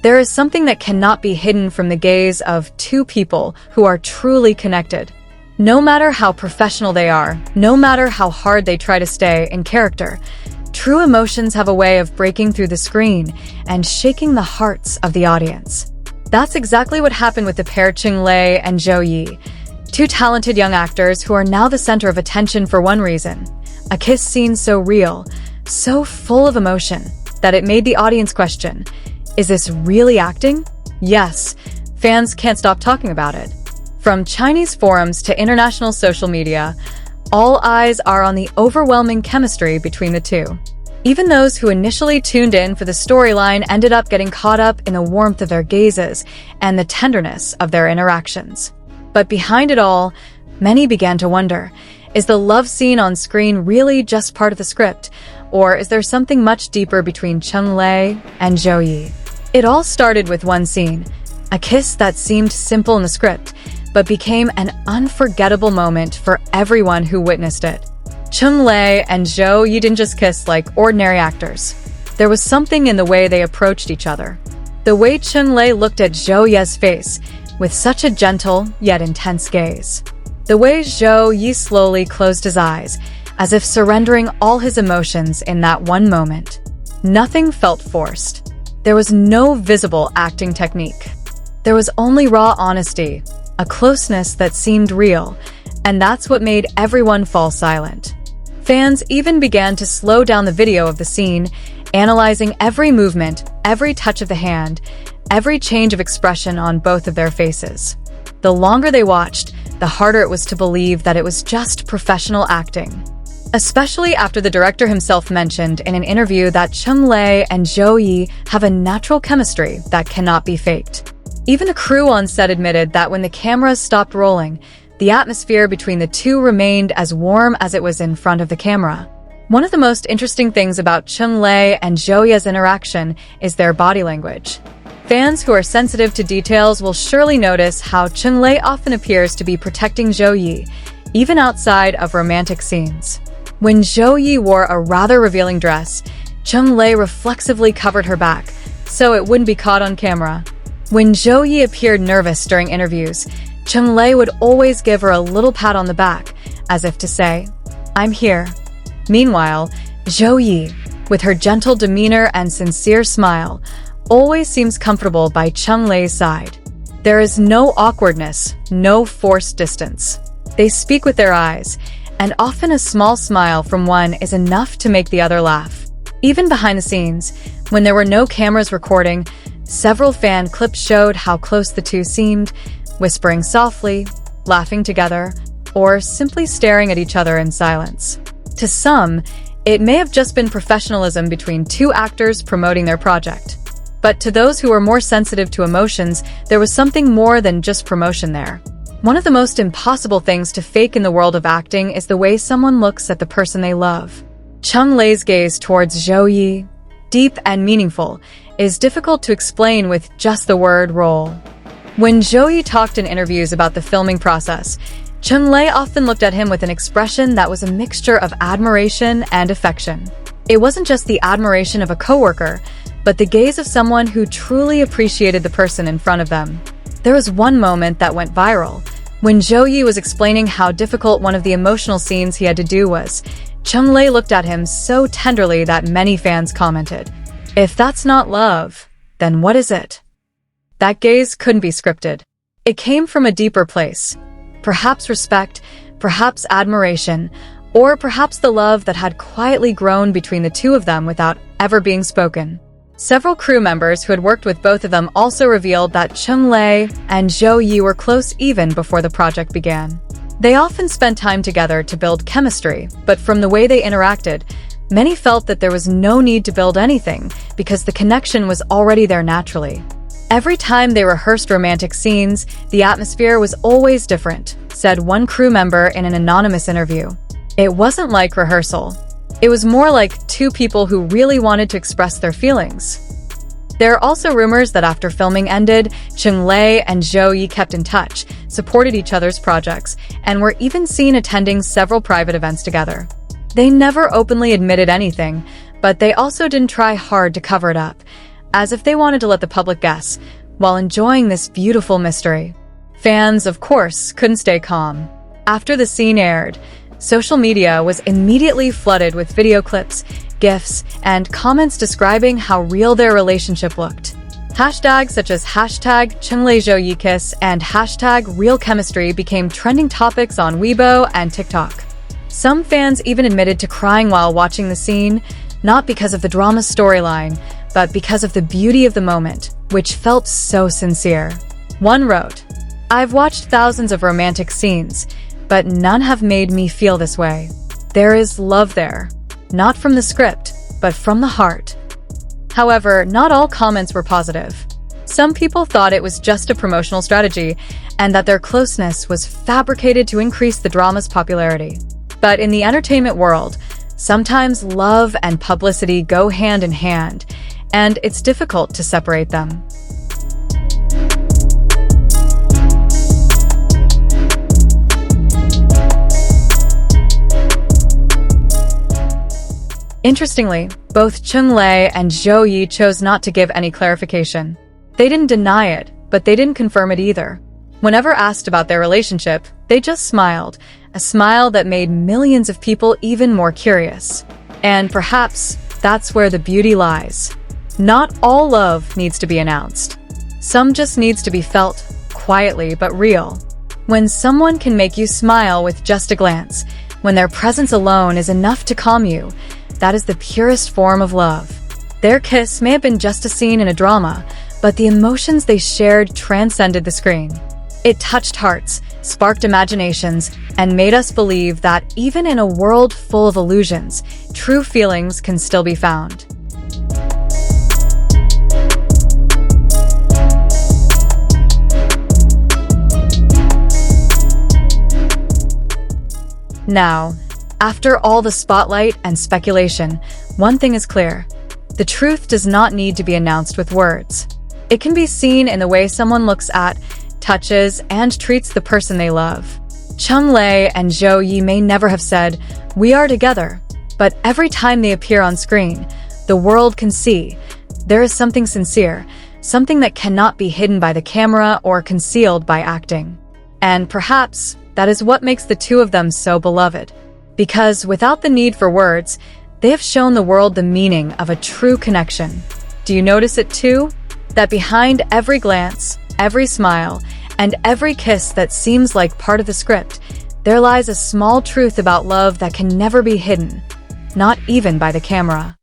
There is something that cannot be hidden from the gaze of two people who are truly connected. No matter how professional they are, no matter how hard they try to stay in character, true emotions have a way of breaking through the screen and shaking the hearts of the audience. That's exactly what happened with the pair Cheng Lei and Zhou Yi, two talented young actors who are now the center of attention for one reason: a kiss scene so real, so full of emotion, that it made the audience question, is this really acting? Yes, fans can't stop talking about it. From Chinese forums to international social media, all eyes are on the overwhelming chemistry between the two. Even those who initially tuned in for the storyline ended up getting caught up in the warmth of their gazes and the tenderness of their interactions. But behind it all, many began to wonder, is the love scene on screen really just part of the script, or is there something much deeper between Cheng Lei and Zhou Yi? It all started with one scene, a kiss that seemed simple in the script, but became an unforgettable moment for everyone who witnessed it. Cheng Lei and Zhou Yi didn't just kiss like ordinary actors. There was something in the way they approached each other. The way Cheng Lei looked at Zhou Yi's face with such a gentle yet intense gaze. The way Zhou Yi slowly closed his eyes, as if surrendering all his emotions in that one moment. Nothing felt forced. There was no visible acting technique. There was only raw honesty, a closeness that seemed real, and that's what made everyone fall silent. Fans even began to slow down the video of the scene, analyzing every movement, every touch of the hand, every change of expression on both of their faces. The longer they watched, the harder it was to believe that it was just professional acting. Especially after the director himself mentioned in an interview that Cheng Lei and Zhou Yi have a natural chemistry that cannot be faked. Even the crew on set admitted that when the cameras stopped rolling, the atmosphere between the two remained as warm as it was in front of the camera. One of the most interesting things about Cheng Lei and Zhou Yi's interaction is their body language. Fans who are sensitive to details will surely notice how Cheng Lei often appears to be protecting Zhou Yi, even outside of romantic scenes. When Zhou Yi wore a rather revealing dress, Cheng Lei reflexively covered her back, so it wouldn't be caught on camera. When Zhou Yi appeared nervous during interviews, Cheng Lei would always give her a little pat on the back, as if to say, "I'm here." Meanwhile, Zhou Yi, with her gentle demeanor and sincere smile, always seems comfortable by Cheng Lei's side. There is no awkwardness, no forced distance. They speak with their eyes, and often a small smile from one is enough to make the other laugh. Even behind the scenes, when there were no cameras recording, several fan clips showed how close the two seemed, whispering softly, laughing together, or simply staring at each other in silence. To some, it may have just been professionalism between two actors promoting their project. But to those who are more sensitive to emotions, there was something more than just promotion there. One of the most impossible things to fake in the world of acting is the way someone looks at the person they love. Cheng Lei's gaze towards Zhou Yi, deep and meaningful, is difficult to explain with just the word roll. When Zhou Yi talked in interviews about the filming process, Cheng Lei often looked at him with an expression that was a mixture of admiration and affection. It wasn't just the admiration of a coworker, but the gaze of someone who truly appreciated the person in front of them. There was one moment that went viral. When Zhou Yi was explaining how difficult one of the emotional scenes he had to do was, Cheng Lei looked at him so tenderly that many fans commented, "If that's not love, then what is it?" That gaze couldn't be scripted. It came from a deeper place. Perhaps respect, perhaps admiration, or perhaps the love that had quietly grown between the two of them without ever being spoken. Several crew members who had worked with both of them also revealed that Cheng Lei and Zhou Yi were close even before the project began. They often spent time together to build chemistry, but from the way they interacted, many felt that there was no need to build anything because the connection was already there naturally. Every time they rehearsed romantic scenes, the atmosphere was always different, said one crew member in an anonymous interview. It wasn't like rehearsal. It was more like two people who really wanted to express their feelings. There are also rumors that after filming ended, Cheng Lei and Zhou Yi kept in touch, supported each other's projects, and were even seen attending several private events together. They never openly admitted anything, but they also didn't try hard to cover it up. as if they wanted to let the public guess, while enjoying this beautiful mystery. Fans, of course, couldn't stay calm. After the scene aired, social media was immediately flooded with video clips, GIFs, and comments describing how real their relationship looked. Hashtags such as hashtag Cheng Lei Zhou kiss and hashtag real chemistry became trending topics on Weibo and TikTok. Some fans even admitted to crying while watching the scene, not because of the drama's storyline, but because of the beauty of the moment, which felt so sincere. One wrote, "I've watched thousands of romantic scenes, but none have made me feel this way. There is love there, not from the script, but from the heart." However, not all comments were positive. Some people thought it was just a promotional strategy and that their closeness was fabricated to increase the drama's popularity. But in the entertainment world, sometimes love and publicity go hand in hand, and it's difficult to separate them. Interestingly, both Cheng Lei and Zhou chose not to give any clarification. They didn't deny it, but they didn't confirm it either. Whenever asked about their relationship, they just smiled, a smile that made millions of people even more curious. And perhaps that's where the beauty lies. Not all love needs to be announced. Some just needs to be felt, quietly but real. When someone can make you smile with just a glance, when their presence alone is enough to calm you, that is the purest form of love. Their kiss may have been just a scene in a drama, but the emotions they shared transcended the screen. It touched hearts, sparked imaginations, and made us believe that even in a world full of illusions, true feelings can still be found. Now, after all the spotlight and speculation, one thing is clear. The truth does not need to be announced with words. It can be seen in the way someone looks at, touches, and treats the person they love. Cheng Lei and Zhou may never have said, "We are together," but every time they appear on screen, the world can see there is something sincere, something that cannot be hidden by the camera or concealed by acting. And perhaps that is what makes the two of them so beloved. Because without the need for words, they have shown the world the meaning of a true connection. Do you notice it too? That behind every glance, every smile, and every kiss that seems like part of the script, there lies a small truth about love that can never be hidden, not even by the camera.